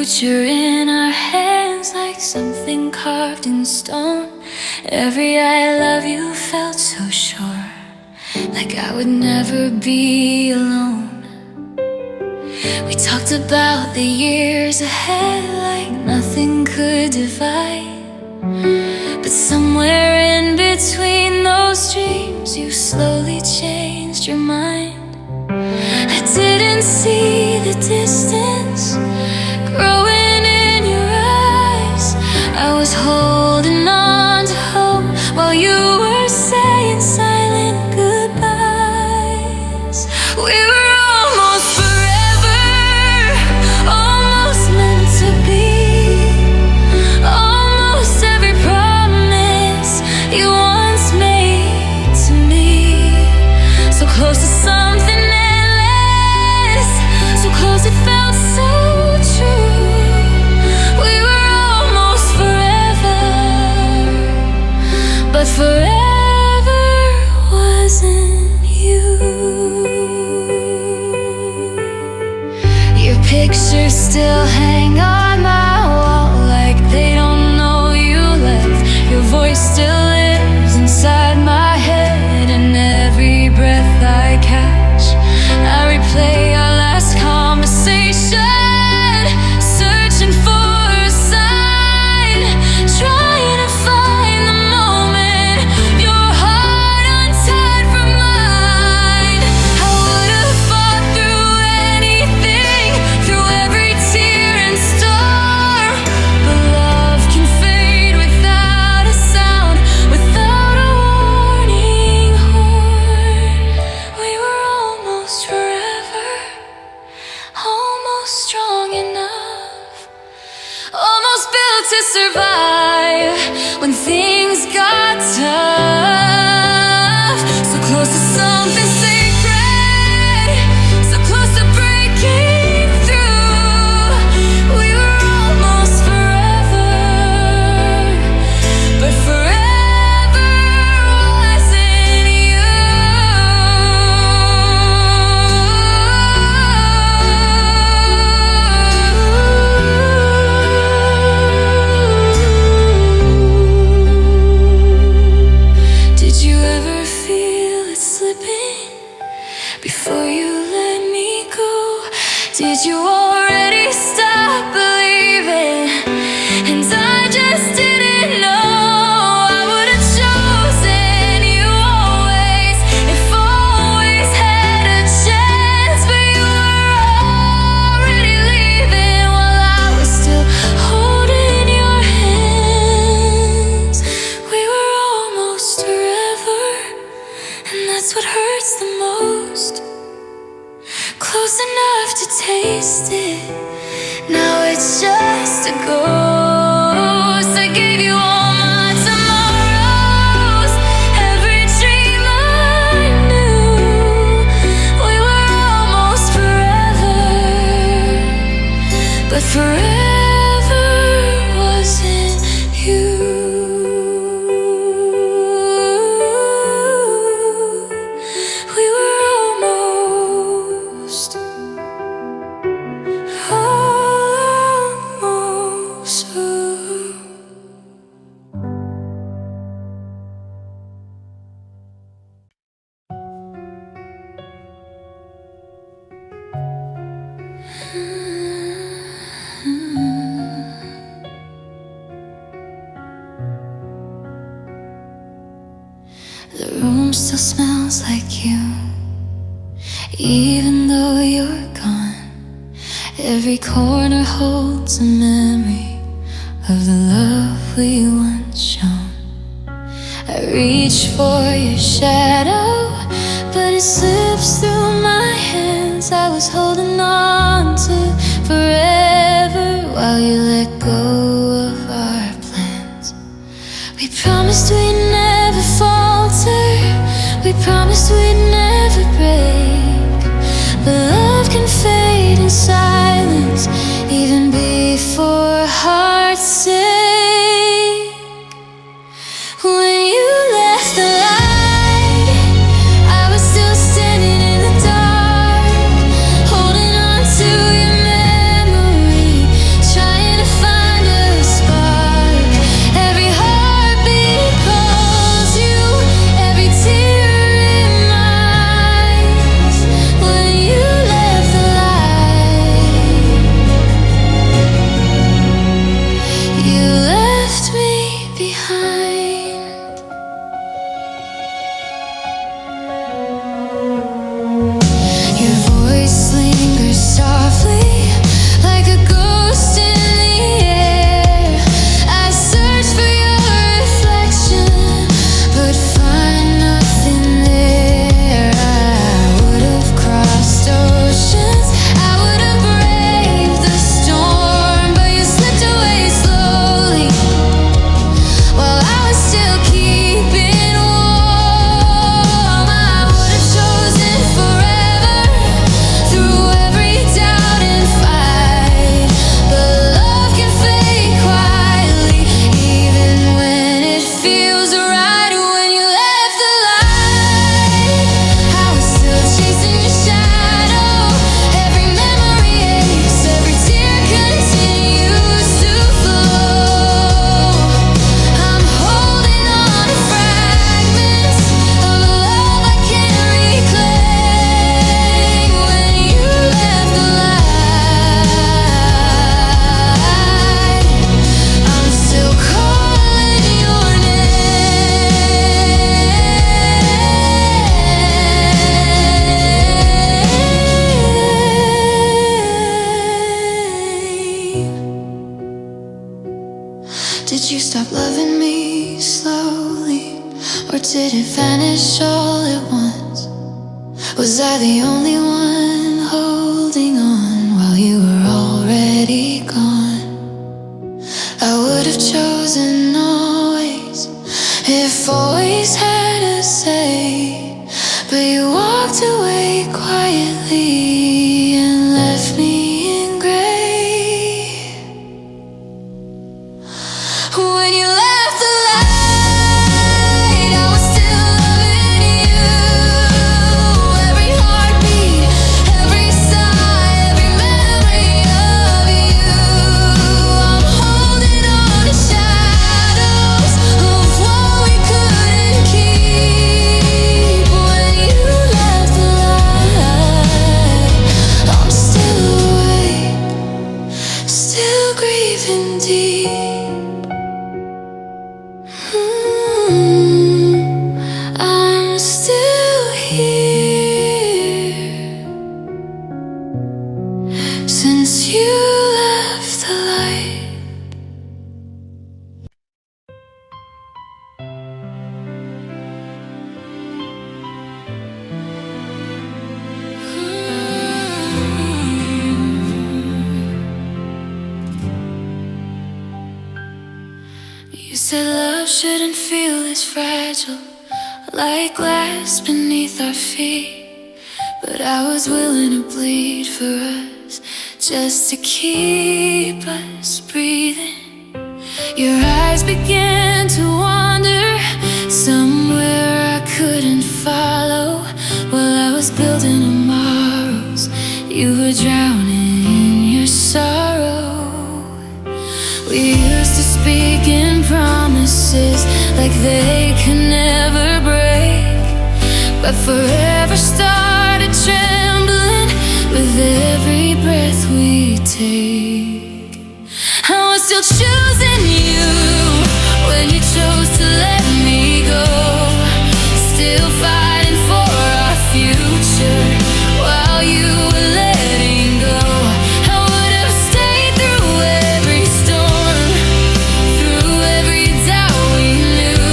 future in our hands like something carved in stone. Every I love you felt so sure, like I would never be alone. We talked about the years ahead like nothing could divide. But somewhere in between those dreams, you slowly changed your mind. I didn't see the distance growing in your eyes. I was holding on to hope while you were saying silent goodbyes. We were almost forever, almost meant to be. Almost every promise you once made to me. So close to something endless, so close it felt so true. We were almost forever, but forever wasn't you. Your pictures still hang on my wall like they don't know you left. Your voice still lives inside my head, and every breath I catch, I replay our last conversation, searching for a sign, trying to find the moment your heart untied from mine. I would have fought through anything, through every tear and storm. But love can fade without a sound, without a warning horn. We were almost forever, almost strong enough, almost built to survive when things got tough. So close to something sacred, so close to breaking through. We were almost forever, but forever wasn't you. Did you ever feel it slipping before you let me go? Did you already stop believing? And I just didn't know. I would have chosen you always, if always had a chance. But you were already leaving while I was still holding your hands. We were almost forever, and that's what hurts the most. Close enough to taste it, now it's just a ghost. I gave you all my tomorrows, every dream I knew. We were almost forever, but forever wasn't you. We were almost, almost through. The room still smells like you, even though you're gone. Every corner holds a memory of the love we once shown. I reach for your shadow, but it slips through my hands. I was holding on to forever while you let go of our plans. We promised we'd never falter, we promised we'd never break. But love can fade in silence, even before hearts sink. When you left the light, I was still standing in the dark, holding on to your memory, Did you stop loving me slowly, or did it vanish all at once? Was I the only one holding on while you were already gone? I would have chosen always, if always had a say, but you walked away quietly and left me in gray. When you left the light, I was still loving you. Every heartbeat, every sigh, every memory of you. I'm holding on to shadows of what we couldn't keep. When you left the light, I'm still awake, still grieving deep. I'm still here since you left the light. You said love shouldn't feel this fragile, like glass beneath our feet. But I was willing to bleed for us, just to keep us breathing. Your eyes began to wander somewhere I couldn't follow. While I was building tomorrows, you were drowning in your sorrow. We used to speak in promises like they could never break, but forever started trembling with every breath we take. I was still choosing you when you chose to let me go, still fighting for our future while you were letting go. I would have stayed through every storm, through every doubt we knew.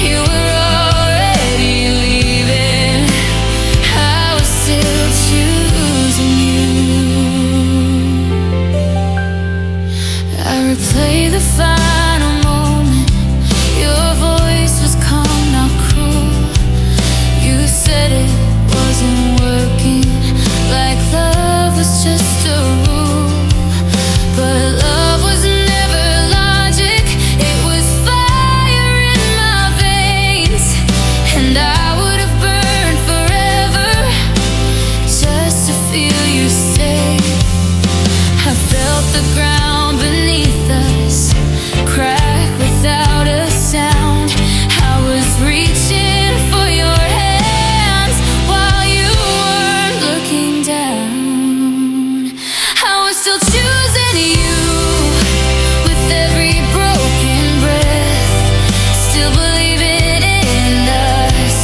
You were already leaving, I was still choosing you. I replay the final moment. Your voice was calm, not cruel. You said it wasn't working, like love was just a rule. But love was never logic, it was fire in my veins. And I would have burned forever just to feel you stay. I felt the ground beneath us crack without a sound. I was reaching for your hands while you weren't looking down. I was still choosing you with every broken breath, still believing in us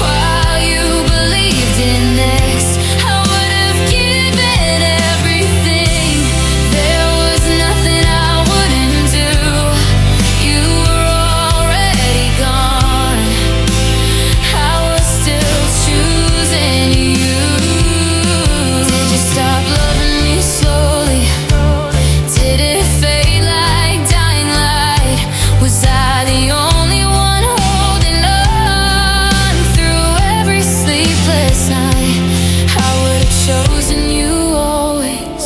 while you believed in next. I would have given everything, there was nothing I wouldn't do. You were already gone, I was still choosing you. Did you stop loving me slowly? Did it fade like dying light? Was I the only one holding on through every sleepless night? I would have chosen you always,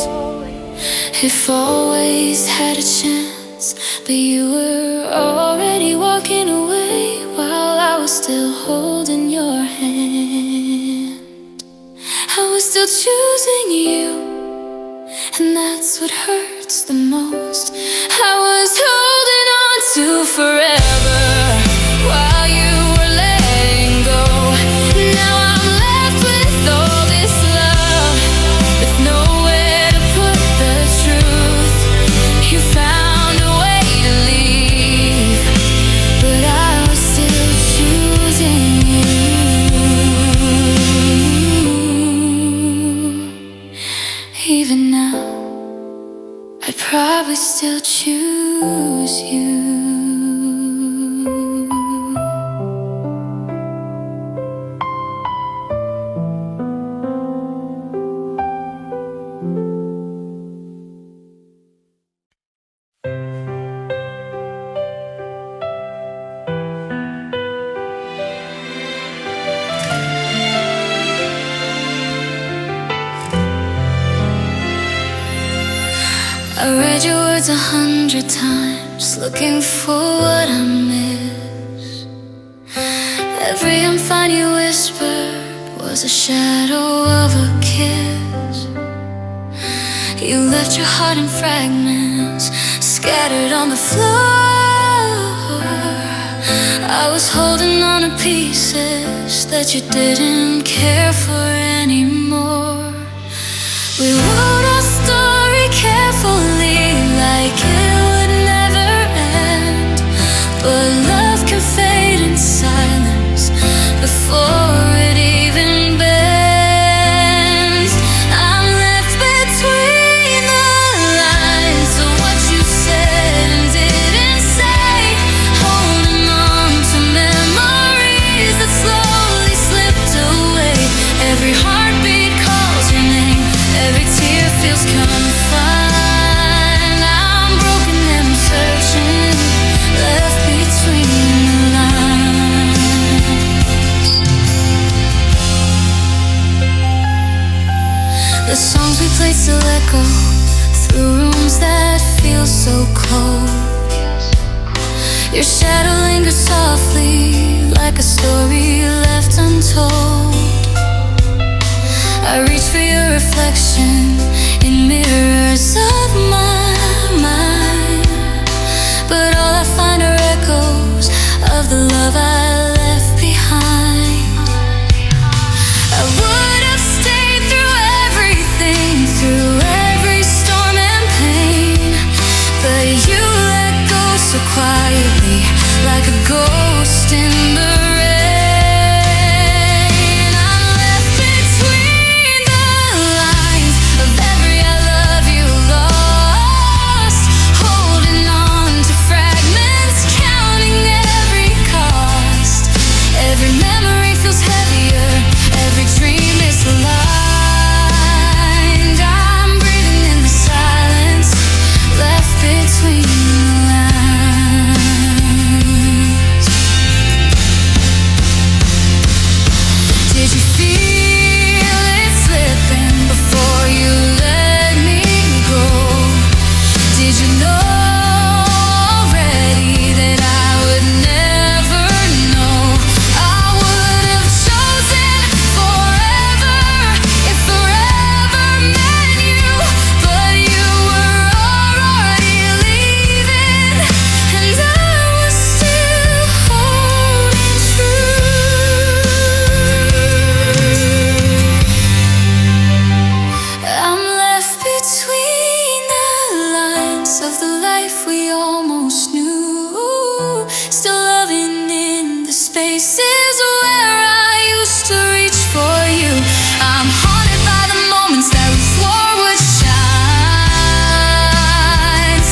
if always had a chance. But you were already walking away while I was still holding your hand. I was still choosing you, and that's what hurts the most. I was holding on to forever while you were letting go. Now I'm left with all this love, with nowhere to put the truth. You found a way to leave, but I was still choosing you. Even now, I'd probably still choose you. I read your words 100 times, looking for what I missed. Every I'm fine you whispered was a shadow of a kiss. You left your heart in fragments, scattered on the floor. I was holding on to pieces that you didn't care for anymore. We wrote our story carefully, like it would never end. But love can fade in silence before it even bends. I'm left between the lines of what you said and didn't say, holding on to memories that slowly slipped away. Every heartbeat calls your name, every tear feels confined. I'm broken and searching, left between the lines. The songs we played still echo through rooms that feel so cold. Your shadow lingers softly, like a story left untold. I reach for your reflection in mirrors of my mind, but all I find are echoes of the love I left behind. I would have stayed through everything, through every storm and pain, but you let go so quietly, like a ghost in the of the life we almost knew, still loving in the spaces where I used to reach for you. I'm haunted by the moments that we swore would shine,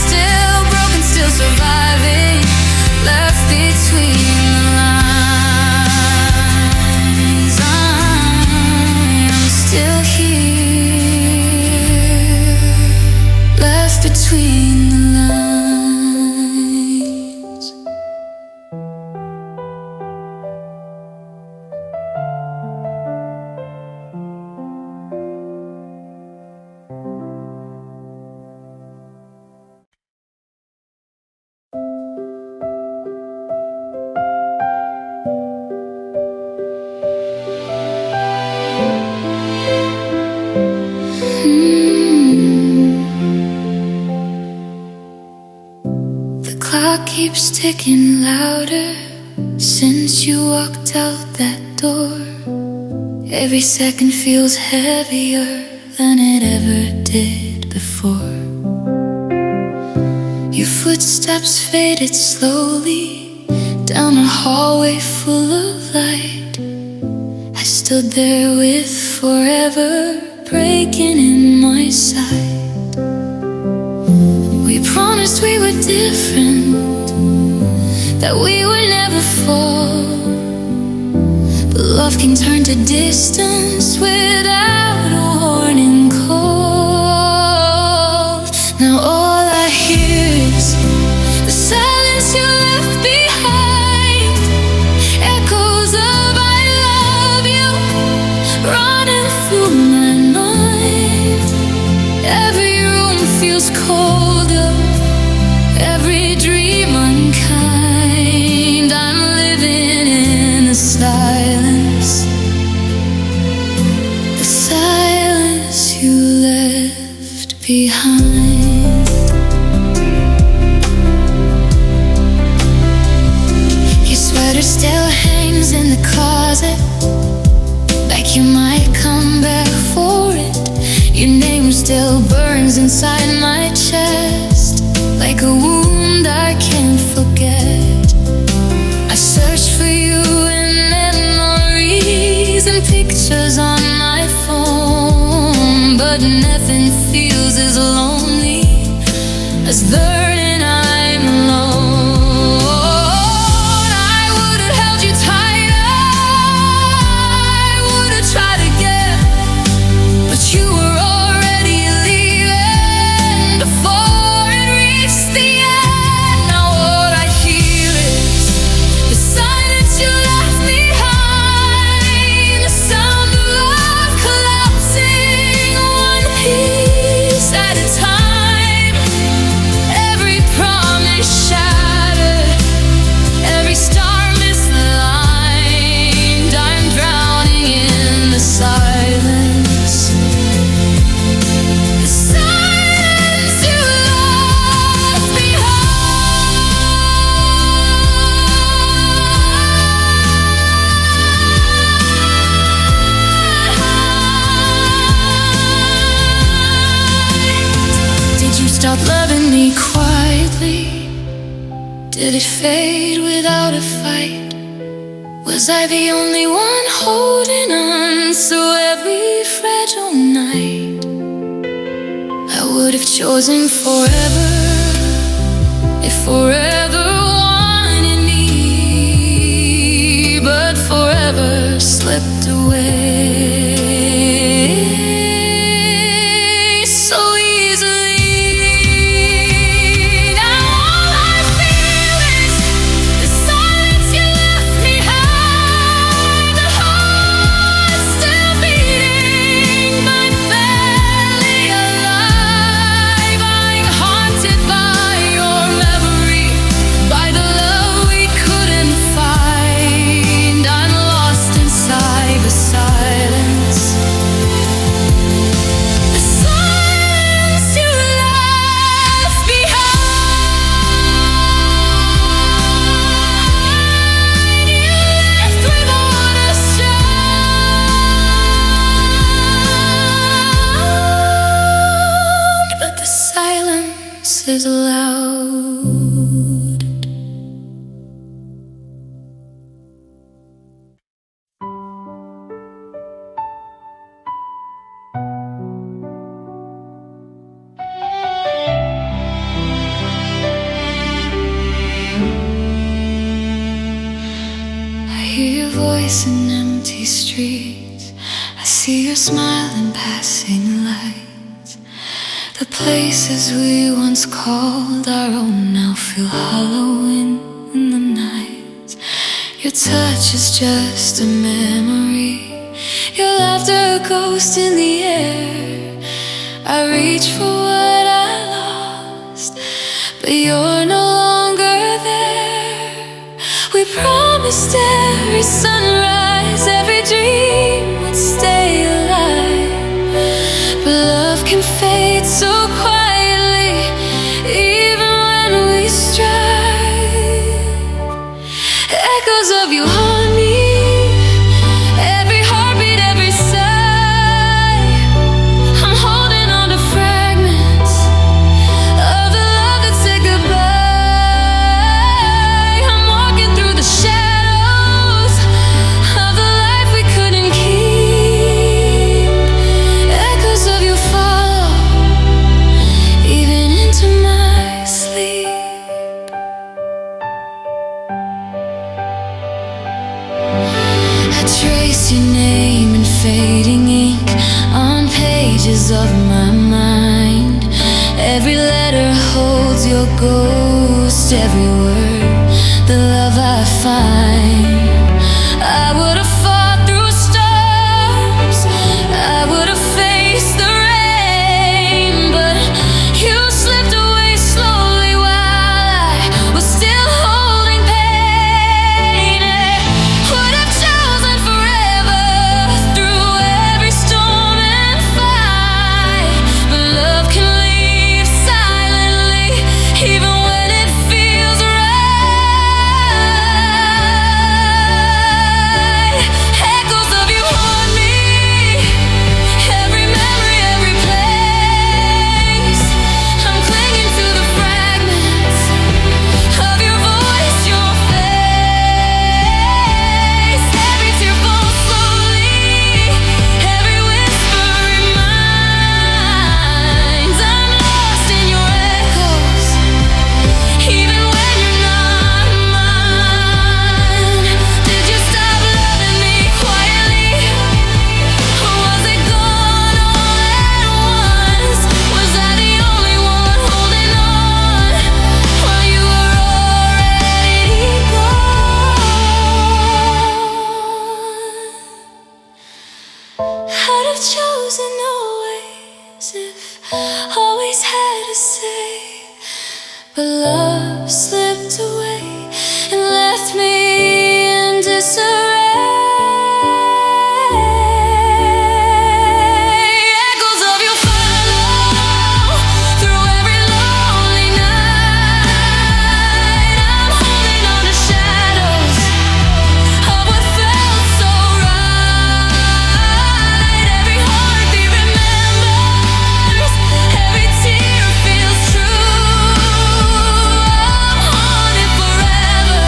still broken, still surviving, left between the lines. I'm still here, left between the lines. The clock keeps ticking louder since you walked out that door. Every second feels heavier than it ever did before. Your footsteps faded slowly down a hallway full of light. I stood there with forever breaking in my sight. We promised we were different, that we would never fall. But love can turn to distance without a warning call. Now all I hear is the silence you left behind, echoes of I love you running through my mind. Every room feels colder, every dream unkind. I'm living in the silence, the silence you left behind. Your sweater still hangs in the closet, like you might come back for it. Your name still burns inside my chest, like a wound I can't forget. I search for you in memories and pictures on my phone, but nothing feels as lonely as learning I'm alone. I would have held you tighter, I would have tried again, but you were already leaving before it reached the end. Now what I hear is the silence you left behind, the sound of love collapsing one piece at a time. Every promise shattered, every star misaligned. I'm drowning in the silence, the silence you left behind. Did you stop loving me quietly? Did it fade without a fight? Was I the only one holding on so every fragile night? I would have chosen forever if forever wanted me, but forever slipped away so easily. Now all I feel is the silence you left behind, the heart still beating but barely alive. I'm haunted by your memory, by the love we couldn't find. I'm lost inside the silence, the silence you left behind. You left without a sound, but the silence is loud. I hear your voice in empty streets, I see your smile in passing lights. The places we once called our own now feel hollow in the night. Your touch is just a memory, your laughter a ghost in the air. I reach for what I lost, but you're no longer there. We promised every sunrise, every dream would stay alive, but love can fade so quietly, even when we strive. Echoes of you haunt me, every heartbeat, every sigh. I'm holding on to fragments of the love that said goodbye. I'm walking through the shadows, your ghost everywhere. The love I find, I would have fought through storms, I would have faced the rain, but you slipped away slowly while I was still holding pain. Would have chosen forever through every storm and fight, but love can leave silently even when it feels right. Echoes of you haunt me, every memory, every place. I'm clinging to the fragments of your voice, your face. Every tear falls slowly, every whisper reminds I'm lost in your echoes, even when you're not mine. Did you stop loving me quietly, or was it gone all at once? Was I the only one holding on while you were already gone? I'd have chosen always if always had to say, but love slipped away and left me in disarray. Echoes of you follow through every lonely night. I'm holding on to shadows of what felt so right. Every heartbeat remembers, every tear feels true. I'm haunted forever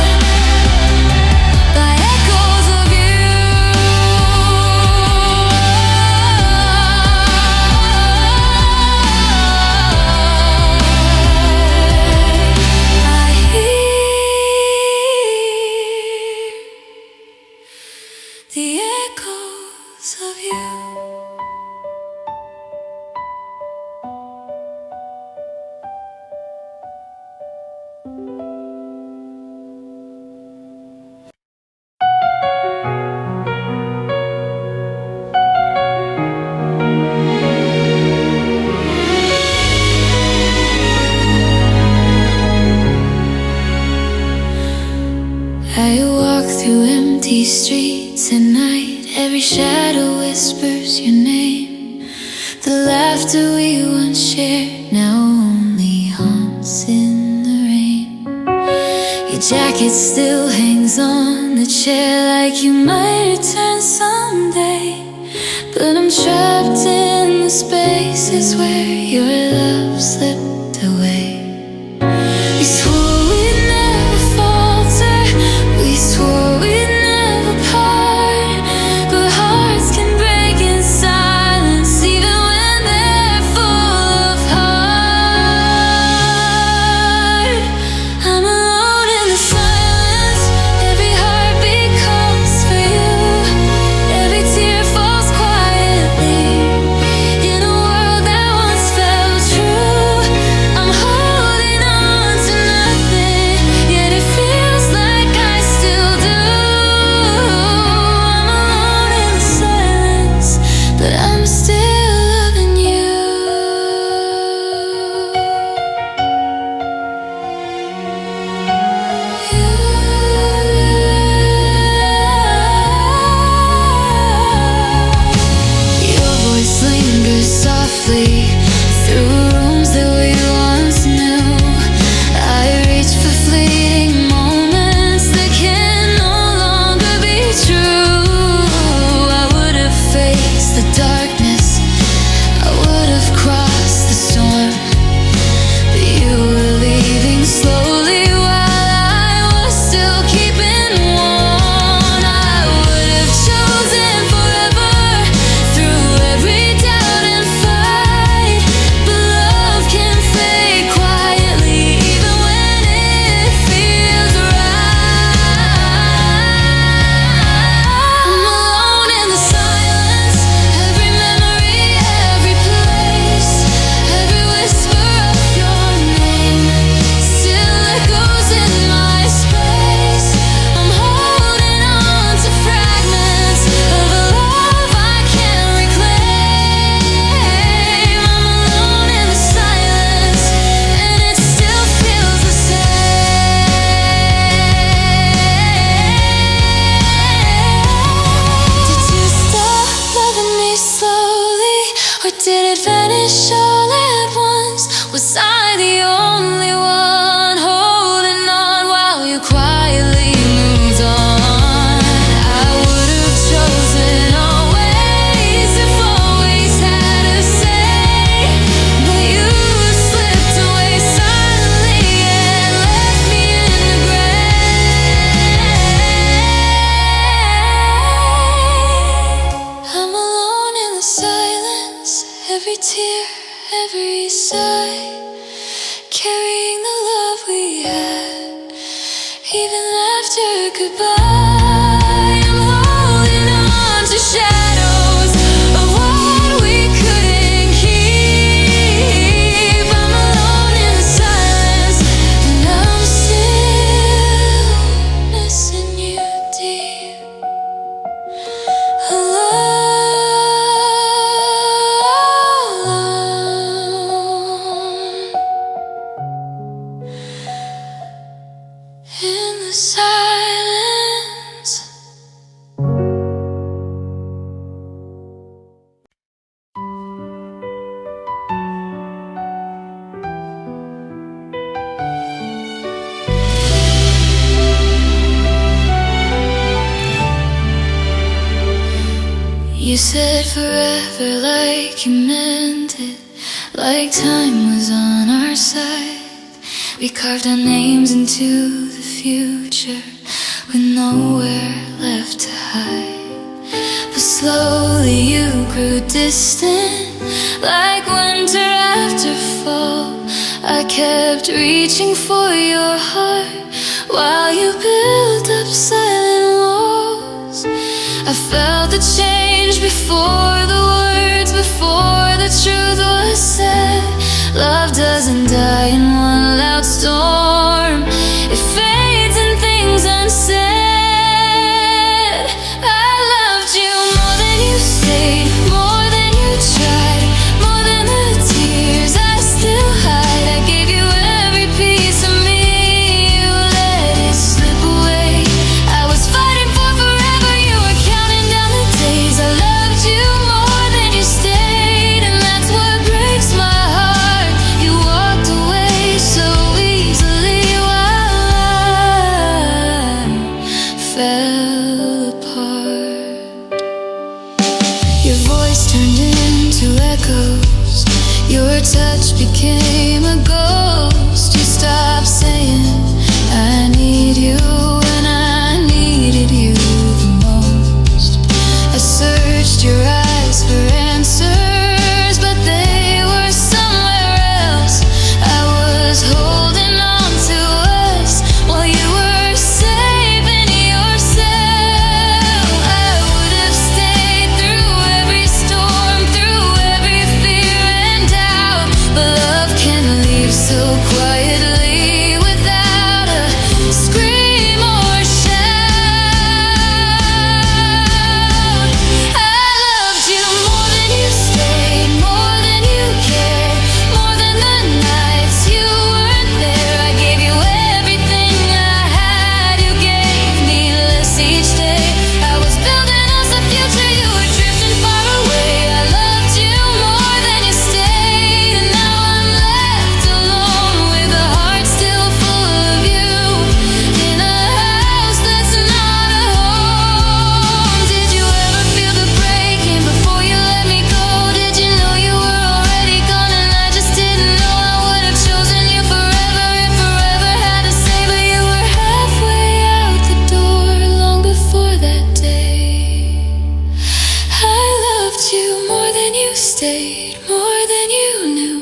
by echoes of you. I hear the echoes of you. I walk through empty streets at night. Every shadow whispers your name. The laughter we once shared now only haunts in the rain. Your jacket still hangs on the chair like you might return someday, but I'm trapped in the spaces where your love slipped away. We swore we'd never falter, we swore we'd never part, but hearts can break in silence even when they're full of heart. I'm alone in the silence, every heartbeat calls for you, every tear falls quietly in a world that once felt true. carrying the love we had, even after goodbye. I'm holding on to shadows of what we couldn't keep. I'm alone in silence, and I'm still missing you deep. In the silence, you said forever like you meant it, like time was on our side. We carved our names into the future with nowhere left to hide. But slowly you grew distant, like winter after fall. I kept reaching for your heart while you built up silent walls. I felt the change before the words, before the truth was said. Love doesn't die in one loud storm, it fades in things unsaid. I loved you more than you stayed, more than you tried, more than the tears I still hide. I gave you every piece of me, you let it slip away. I was fighting for forever, you were counting down the days. I loved you more than you stayed, and that's what breaks my heart. So easily while I fell apart. Your voice turned into echoes, your touch became a ghost. You stopped saying I need you when I needed you the most. I searched your eyes for answers, but they were somewhere else. I was holding on to us while you were saving yourself. I would have stayed through every storm, through every fear and doubt. But love can leave so quietly without a scream or shout. I loved you more than you stayed, more than you cared, more than the nights you weren't there. I gave you everything I had, you gave me less each day. I was building us a future, you were drifting far away. I loved you more than you stayed, and now I'm left alone with a heart still full of you, in a house that's not a home. Did you ever feel the breaking before you let me go? Did you know you were already gone and I just didn't know? I would have chosen you forever if forever had to say, but you were halfway out the door long before that day. I loved you more than you stayed, more than you knew,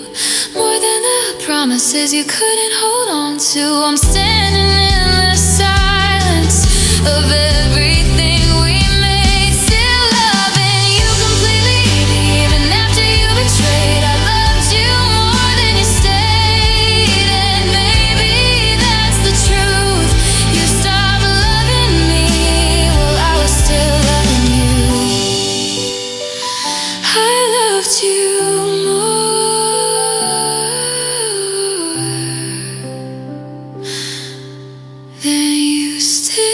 more than the promises you couldn't hold on to. I'm standing in the silence of everything we made, still loving you completely, even after you betrayed. I loved you more than you stayed, and maybe that's the truth. You stopped loving me while I was still loving you. I loved you more than you stayed.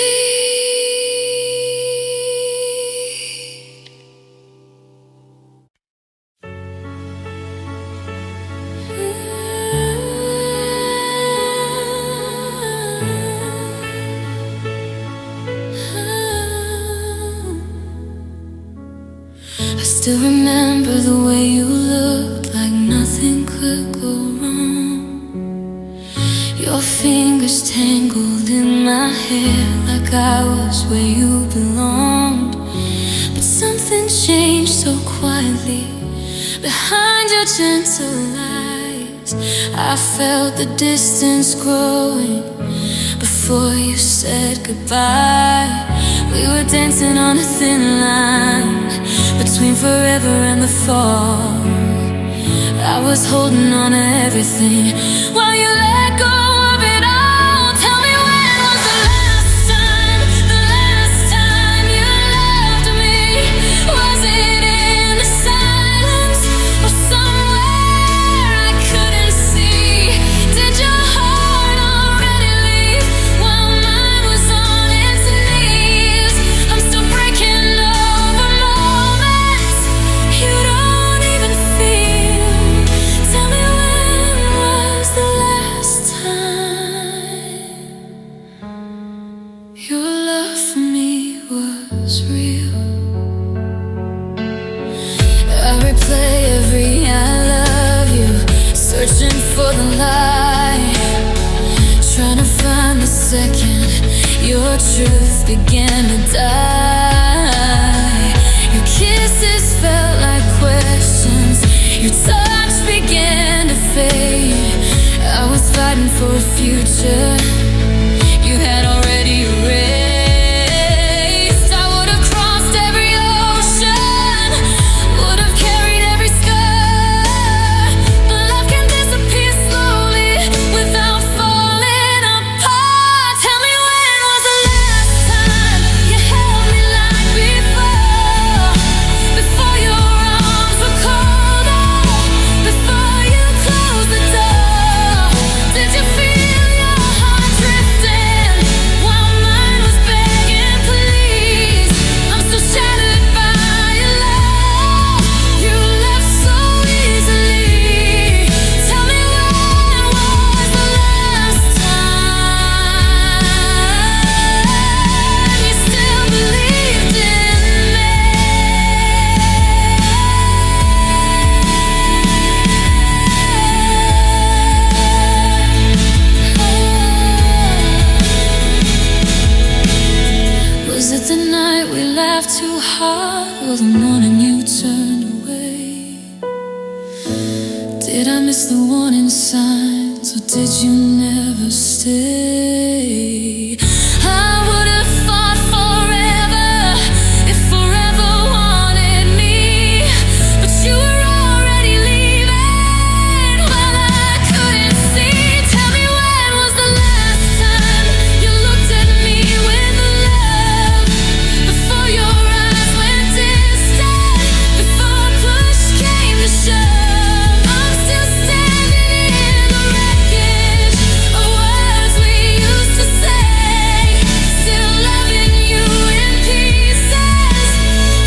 I still remember the way you looked, like nothing could go wrong. Your fingers tangled in my hair, like I was where you belonged. But something changed so quietly behind your gentle lies. I felt the distance growing before you said goodbye. We were dancing on a thin line between forever and the fall. I was holding on to everything while you let go of it all. Tell me, when was the last time you loved me? Was it in the silence or somewhere I couldn't see? Did your heart already leave while mine was on its knees? I'm still breaking over moments you don't even feel. Tell me, when was the last time your love for me was real? I replay every I love you, searching for the light, trying to find the second your truth began to die. Your kisses felt like questions, your touch began to fade. I was fighting for a future you had already erased. I would have crossed every ocean, would have carried every scar, but love can disappear slowly without falling apart. Tell me, when was the last time you held me like before? Before your arms were cold, before you closed the door. Did you feel your heart drifting while mine was begging please? I'm still shattered by your love, you left so easily. Tell me, when was the last time you still believed in me? Was it the night we laughed too hard, or the morning you turned away? Did I miss the warning signs, or did you never stay? I would have fought forever if forever wanted me, but you were already leaving while I couldn't see. Tell me, when was the last time you looked at me with love? Before your eyes went distant, before push came to shove. I'm still standing in the wreckage of words we used to say, still loving you in pieces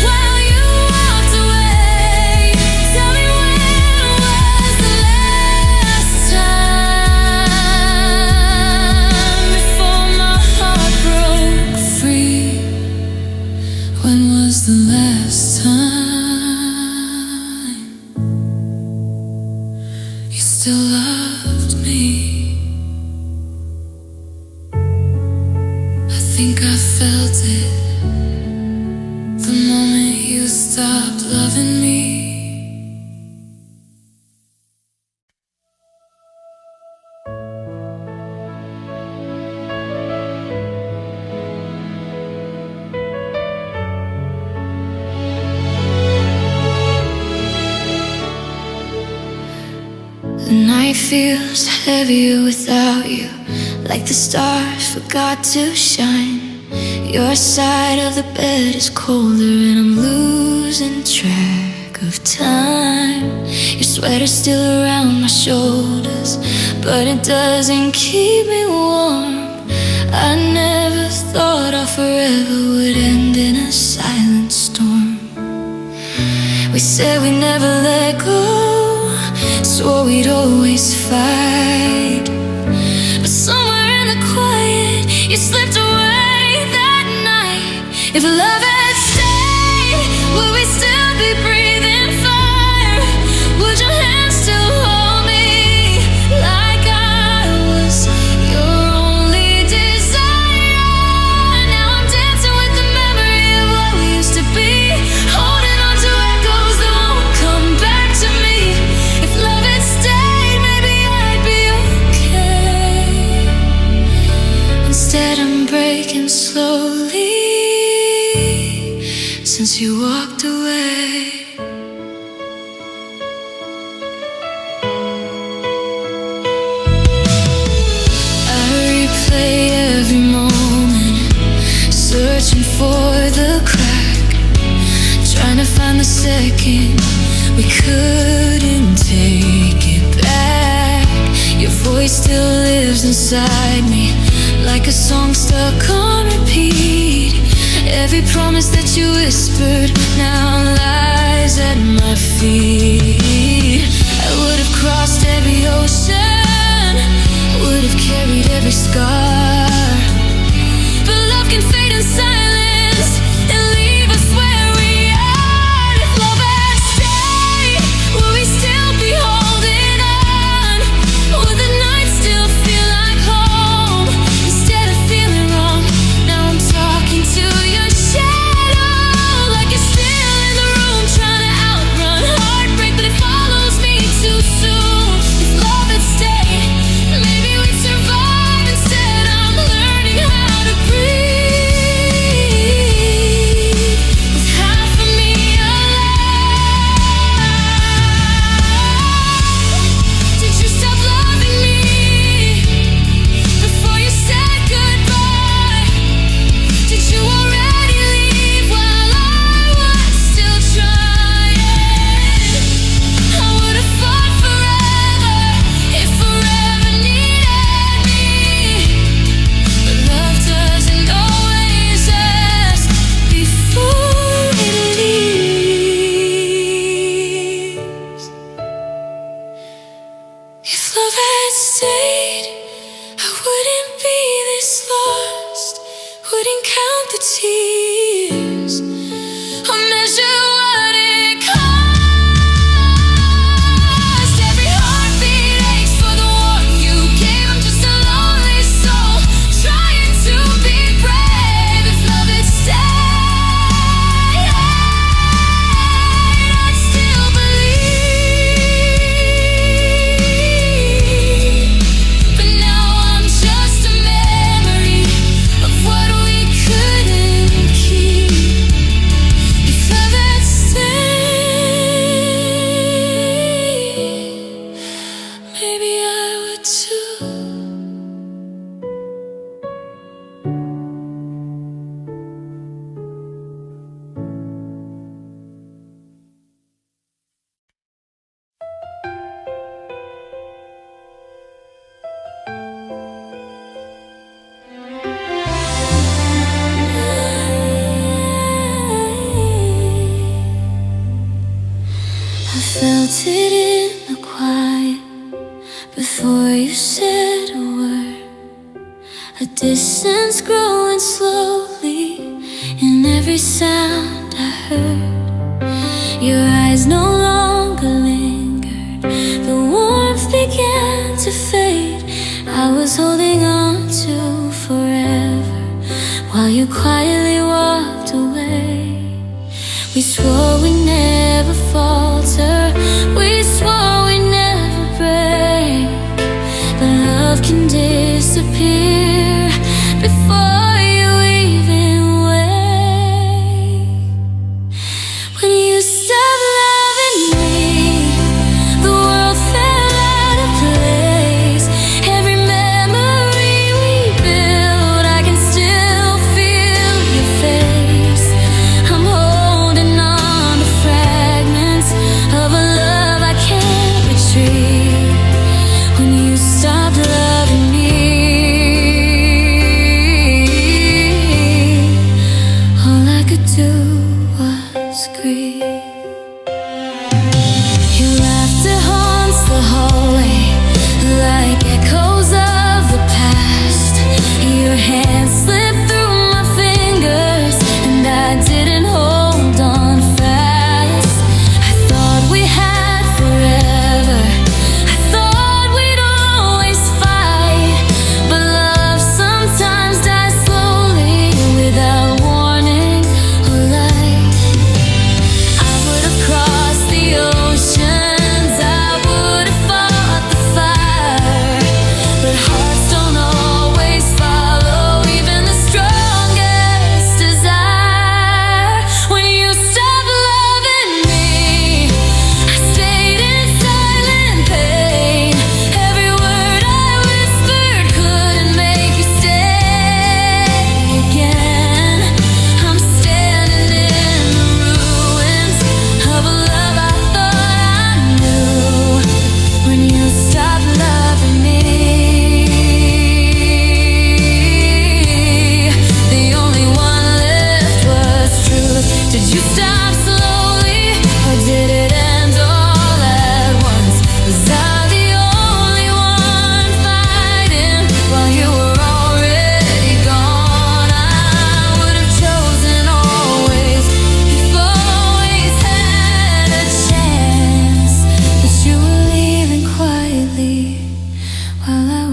while you walked away. Tell me, when was the last time before my heart broke free? When was the last time you still loved me? I think I felt it the moment you stopped loving me. The night feels heavier without you, like the stars forgot to shine. Your side of the bed is colder and I'm losing track of time. Your sweater's still around my shoulders, but it doesn't keep me warm. I never thought our forever would end in a silent storm. We said we'd never let go, swore we'd always fight, but somewhere in the quiet you slipped away that night. If love had stayed, would we still be breathing fire? Would your hand still hold me like I was your only desire? Now I'm dancing with the memory of what we used to be, holding on to echoes that won't come back to me. If love had stayed, maybe slowly since you walked away. I replay every moment, searching for the crack, trying to find the second we couldn't take it back. Your voice still lives inside me, like a song stuck on repeat. Every promise that you whispered now lies at my feet. I would have crossed every ocean, would have carried every scar, but love can fade in silence and leave us where we are. If love had stayed, would we still be holding on? Would the night still feel like home instead of feeling wrong? Now I'm talking to your shadow, like you're still in the room trying to outrun heartbreak, but it follows me too soon. If love had stayed, maybe we'd survive. Instead I'm learning how to breathe with half of me alive. Did you stop loving me before you said goodbye? Did you already leave while I was still trying? I would have fought forever if forever needed me, but love doesn't always ask before it leaves. If love had stayed, I wouldn't be this lost, wouldn't count the tears or measure what it cost. Every heartbeat aches for the warmth you gave. I'm just a lonely soul trying to be brave. If love had stayed, I'd still believe. But now I'm just a memory of what we couldn't keep. If love had stayed, maybe I would too. I felt it in the quiet before you said a word. A distance growing slowly in every sound I heard. Your eyes no longer lingered, the warmth began to fade. I was holding on to forever while you quietly walked away. We swore we'd never falter, we swore we'd never break, but love can disappear before you even wake. When you stopped loving me, the world fell out of place. Every memory we built, I can still feel your face. I'm holding on to fragments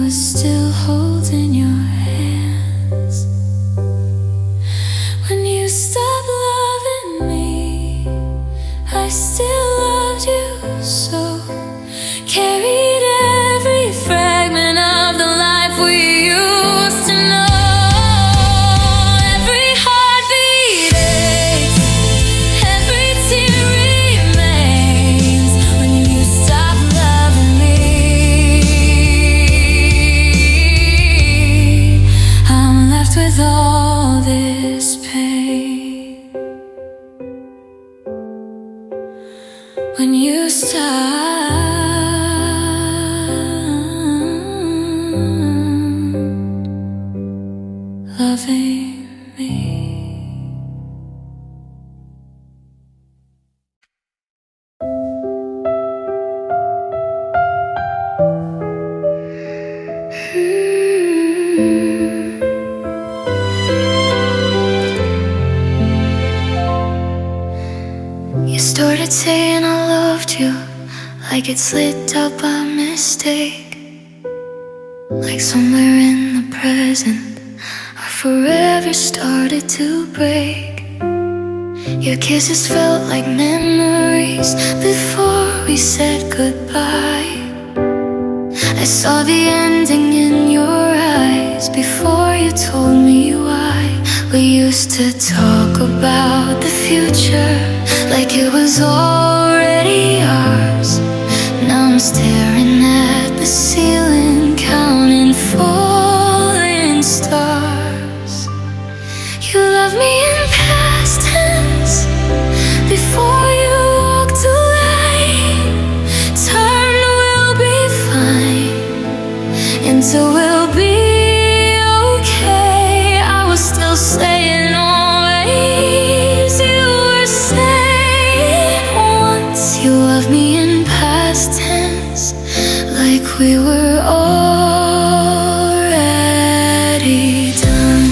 was still holding your hands. When you stopped loving me, I still loved you so. Carried every fragment of the life we used to know. Every heartbeat aches, every tear remains when you stop loving me. I'm left with all this pain when you stop loving me. You started saying I loved you like it slipped out by mistake. Like somewhere in the present our forever started to break. Your kisses felt like memories before we said goodbye. I saw the ending in your eyes before you told me why. We used to talk about the future like it was already ours. Now I'm staring at the ceiling, counting falling stars. You love me in past tense before you walked away. Turned we'll be fine into we'll be okay. I was still saying always. You were saying once. You love me in past tense like we were already done.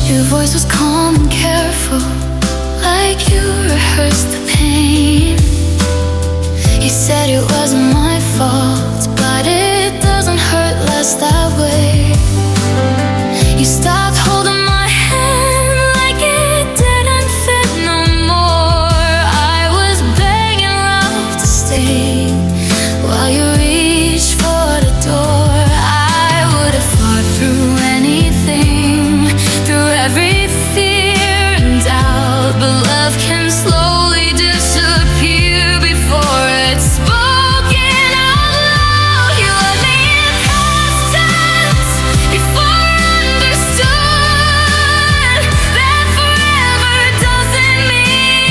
Your voice was calm and careful, like you rehearsed the pain. You said it wasn't my fault, but it doesn't hurt less that way. You stopped holding my hand like it didn't fit no more. I was begging love to stay while you reached for the door. I would have fought through anything, through every fear and doubt, but love can slowly disappear before it's spoken out loud. You let me in past tense before I understood that forever doesn't mean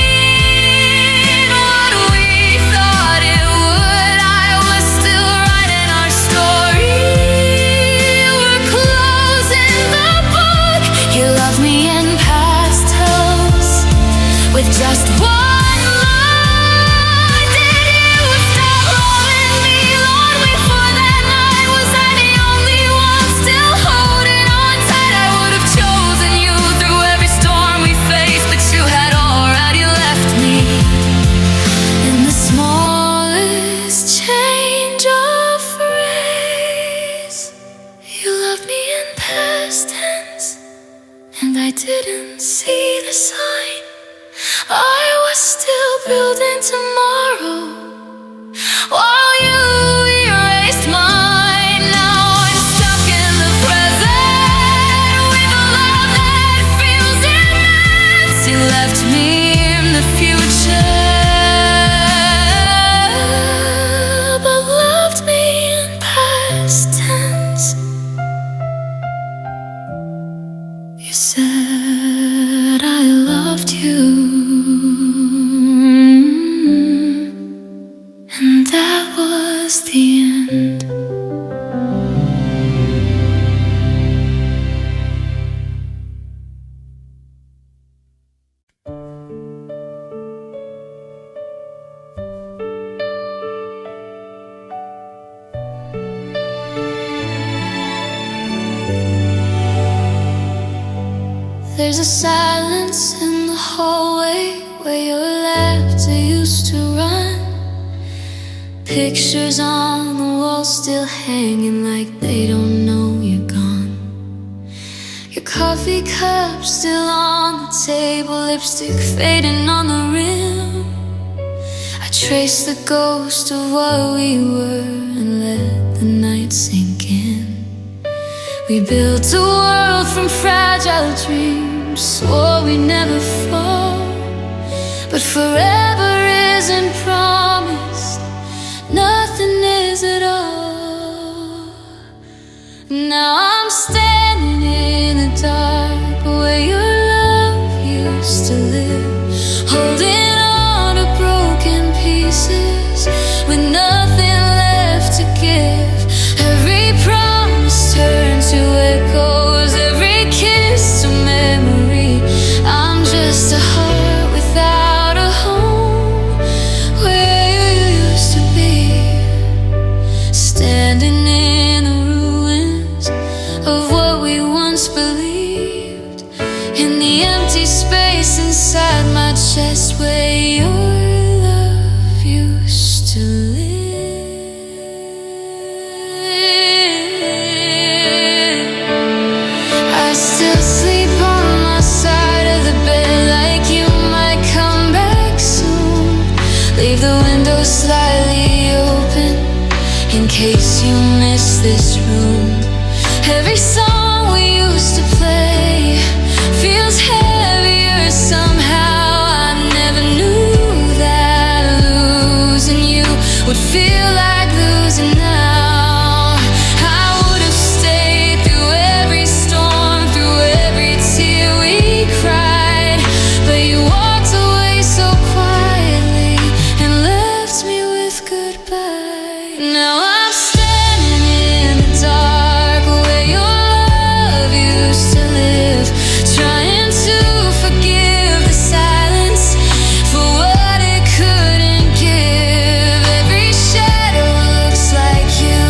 what we thought it would. I was still writing our story, we're closing the book. You love me in past tense with just one line. Did you stop loving me long before that night? Was I the only one still holding on tight? I would have chosen you through every storm we faced, but you had already left me in the smallest change of phrase. You love me in past tense, and I didn't see the sign. I was still building tomorrow while you erased mine. Now I'm stuck in the present with a love that feels immense. You left me in the future, but loved me in past tense. You said I loved you, and that was the end. There's a silence in the hallway where your laughter used to run. Pictures on the wall still hanging like they don't know you're gone. Your coffee cup still on the table, lipstick fading on the rim. I trace the ghost of what we were and let the night sink in. We built a world from fragile dreams, swore we'd never fall, but forever isn't promised, nothing is at all. Now I'm standing in the dark where your love used to live, holding on to broken pieces with nothing left to give. Every promise turned to echoes, every kiss to memory. I'm just a heart without a home where you used to be, standing in the ruins of what we once believed, in the empty space inside my chest where your love used to live. I still sleep on my side of the bed like you might come back soon. Leave the window slightly open in case you miss this room. Every song we used to play feels heavier somehow. I never knew that losing you would feel like losing now. I would have stayed through every storm, through every tear we cried, but you walked away so quietly and left me with goodbye. Now I'm standing in the dark where your love used to live, trying to forgive the silence for what it couldn't give. Every shadow looks like you,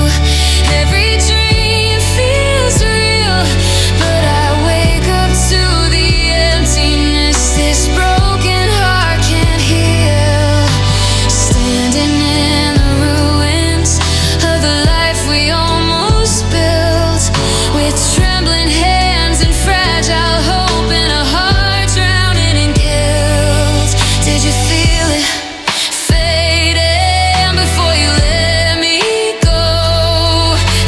every dream feels real, but I wake up to the emptiness this broken heart can't heal. Standing in the ruins of the life we almost built, with trembling hands and fragile hope and a heart drowning in guilt. Did you feel it fading before you let me go?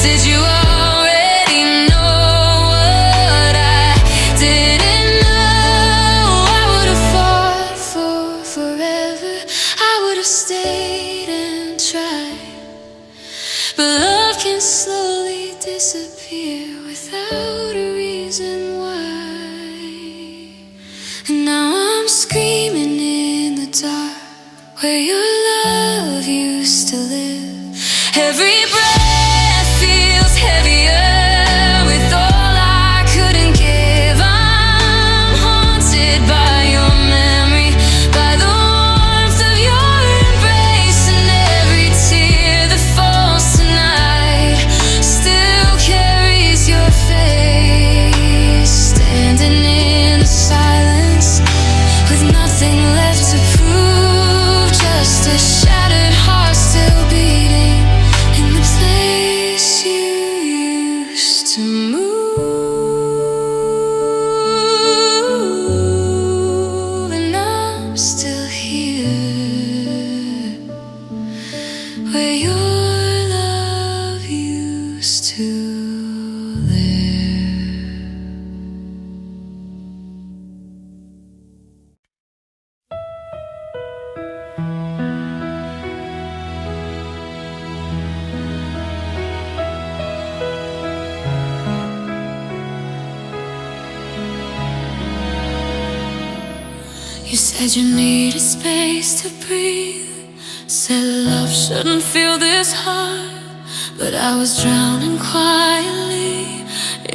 Did you already know what I didn't know? I would have fought for forever, I would have stayed and tried, but love can slowly disappear without a reason why. And now I'm screaming in the dark where your love used to live. Every breath feels heavier with all I couldn't give. I'm haunted by your memory, by the warmth of your embrace, and every tear that falls tonight still carries your face. Standing in the silence with nothing left to prove, just a shattered heart still beating in the place you used to move. And I'm still here where your love used to live. You said you needed space to breathe, said love shouldn't feel this hard, but I was drowning quietly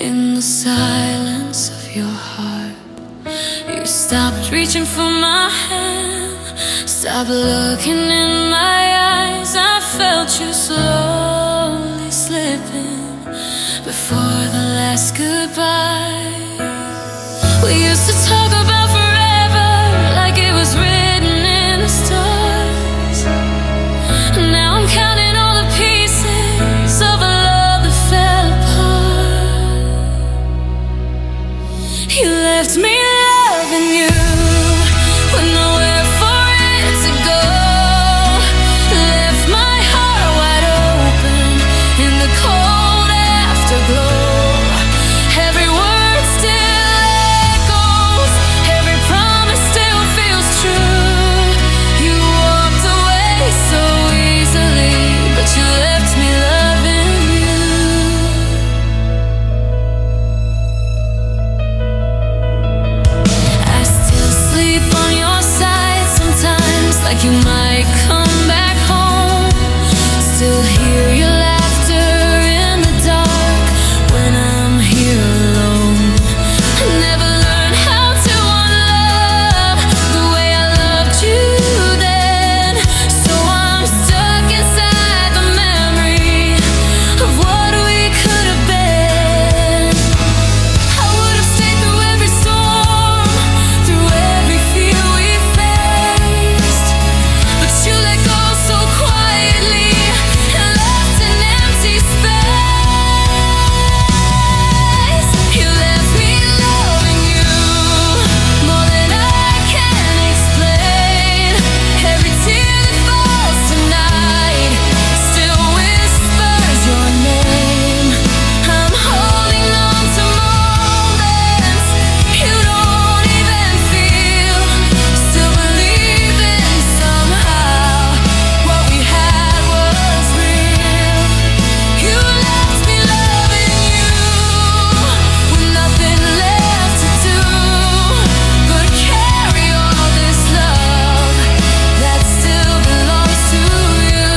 in the silence of your heart. You stopped reaching for my hand, stopped looking in my eyes. I felt you slowly slipping before the last goodbye. We used to talk about forever like it was written in the stars. Now I'm counting all the pieces of a love that fell apart. You left me loving you with nowhere for it to go. Left my heart wide open in the cold afterglow. Every word still echoes, every promise still feels true. You walked away so easily, but you left me loving you. I still sleep on your side sometimes, like you might come back home. Still hear your laughter in the dark when I'm here alone. I never learned how to unlove the way I loved you then. So I'm stuck inside the memory of what we could have been. I would have stayed through every storm, through every fear we faced. But you let go so quietly and left an empty space. You left me loving you more than I can explain. Every tear that falls tonight still whispers your name. I'm holding on to moments you don't even feel, still believing somehow what we had was real. You left me loving you with nothing left to do but carry all this love that still belongs to you.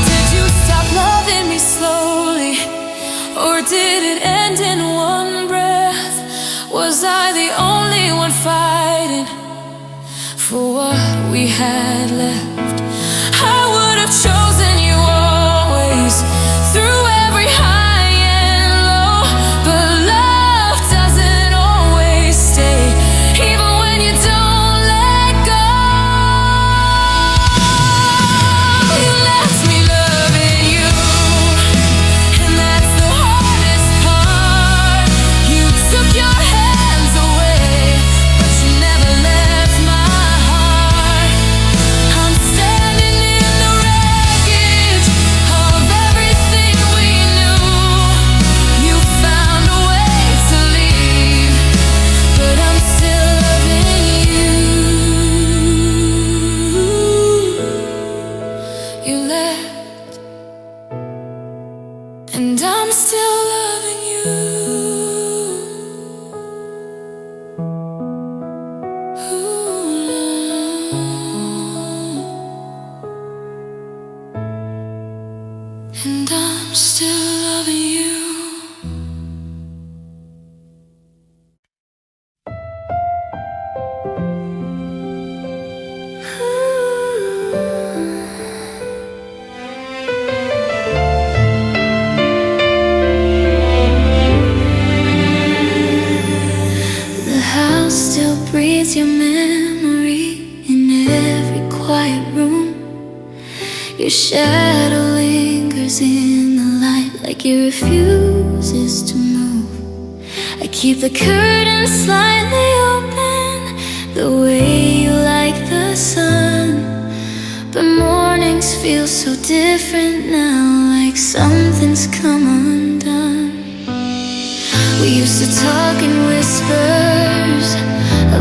Did you stop loving me slowly, or did it end in one breath? Was I the only one fighting for what we had left? I would have chosen you always, through every high and low. But love doesn't always stay, even when you don't let go. You left me loving you, and that's the hardest part. You took your hands away, but you never left my heart. I'm standing in the wreckage of everything we knew. You found a way to leave, but I'm still loving you. You left, and I'm still loving you. And I'm still loving you. The house still breathes your memory in every quiet room. Your shadow lingers in the light like it refuses to move. I keep the curtains slightly open, the way you like the sun. But mornings feel so different now, like something's come undone. We used to talk in whispers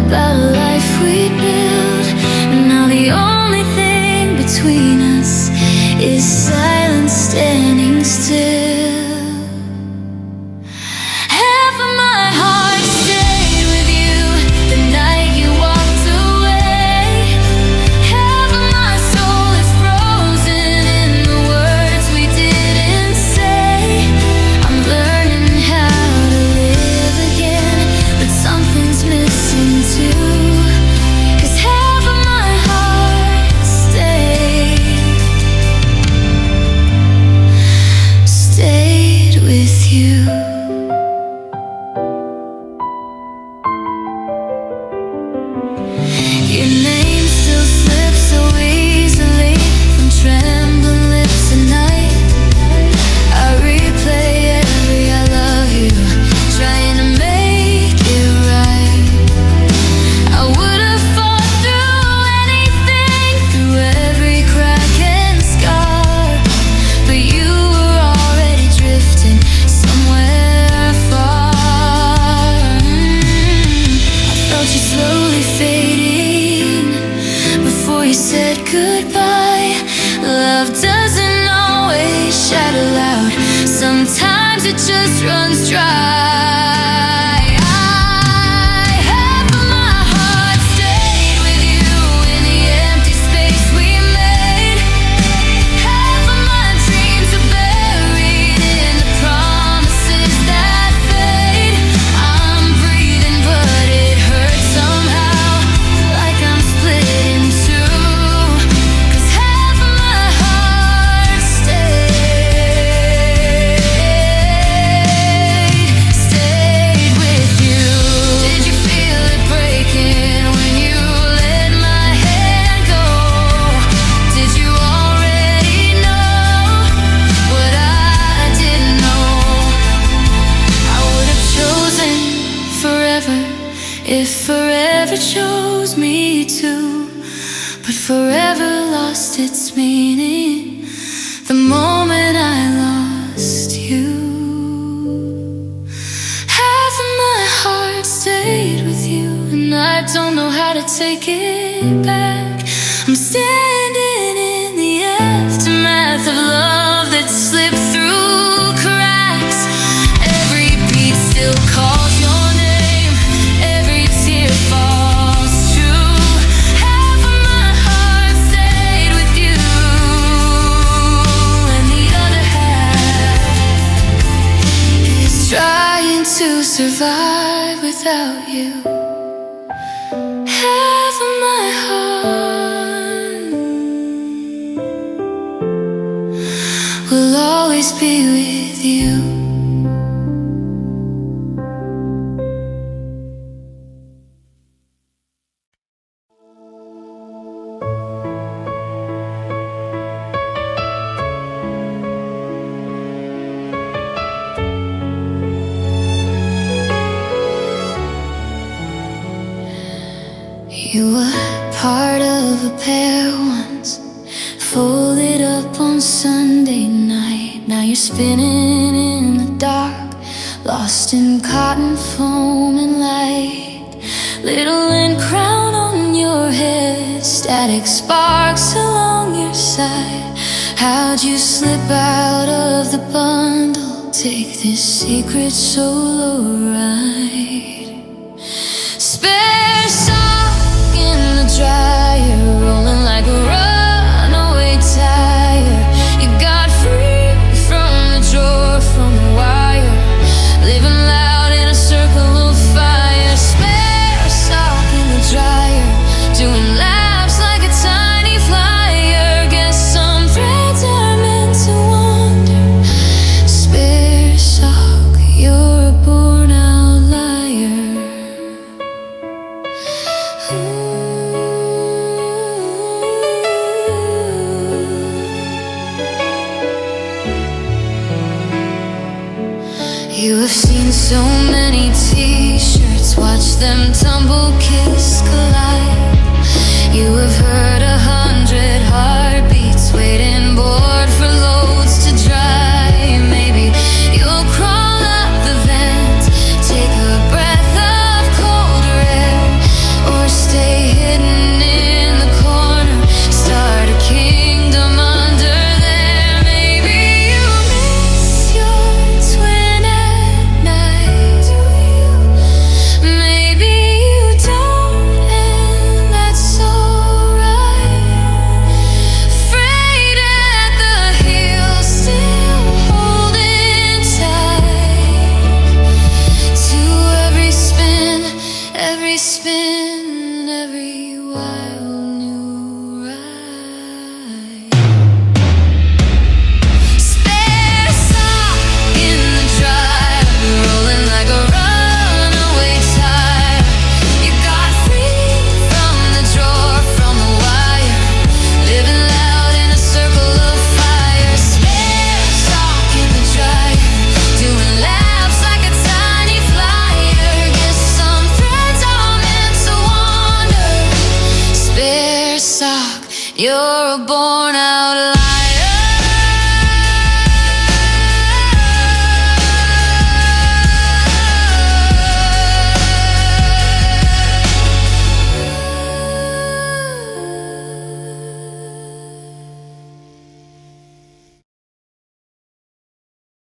about a life we'd build, and now the only thing between us is silence standing still. Half of my heart stayed with you the night you walked away. Half of my soul is frozen in the words we didn't say. I'm learning how to live again, but something's missing too. 'Cause half of my heart stayed. dry. I half of my heart stayed with you in the empty space we made. Half of my dreams are buried in the promises that fade. I'm breathing but it hurts somehow, like I'm split in two. 'Cause half of my heart stayed with you. Did you feel it breaking when you let my hand go? Did you already know what I didn't know? I would have chosen forever if forever chose me to, but forever lost its meaning the moment I lost you. Half of my heart stayed with you, and I don't know how to take it back. I'm standing in the aftermath of love that slipped through cracks. Every beat still calls your name, every tear falls true. Half of my heart stayed with you, and the other half is trying to survive without you. Half of my heart will always be with you. You were part of a pair once, folded up on Sunday night. Now you're spinning in the dark, lost in cotton foam and light. Little and crown on your head, static sparks along your side. How'd you slip out of the bundle? Take this secret solo ride. Spare sock in the dryer, rolling like a runaway tire. You got free from the drawer, from the wire, living loud in a circle of fire. Spare sock in the dryer, doing laps like a tiny flyer. Guess some threads are meant to wander. Spare sock, you're a born outlier. You have seen so many t-shirts, watched them tumble, kiss, collide. You have heard 100 heartbeats, waiting bored for loads to dry. Maybe you'll crawl up the vent, take a breath of colder air, or stay hidden in the corner, start a kingdom under there. Maybe you miss your twin at night. Maybe you don't, and that's alright. Afraid at the heel, still holding tight to every spin, every spin, every wild new ride. Spare sock in the dryer, rolling like a runaway tire. You got free from the drawer, from the wire, living loud in a circle of fire. Spare sock in the dryer, doing laps like a tiny flyer. Guess some threads are meant to wander. Spare sock, you're a born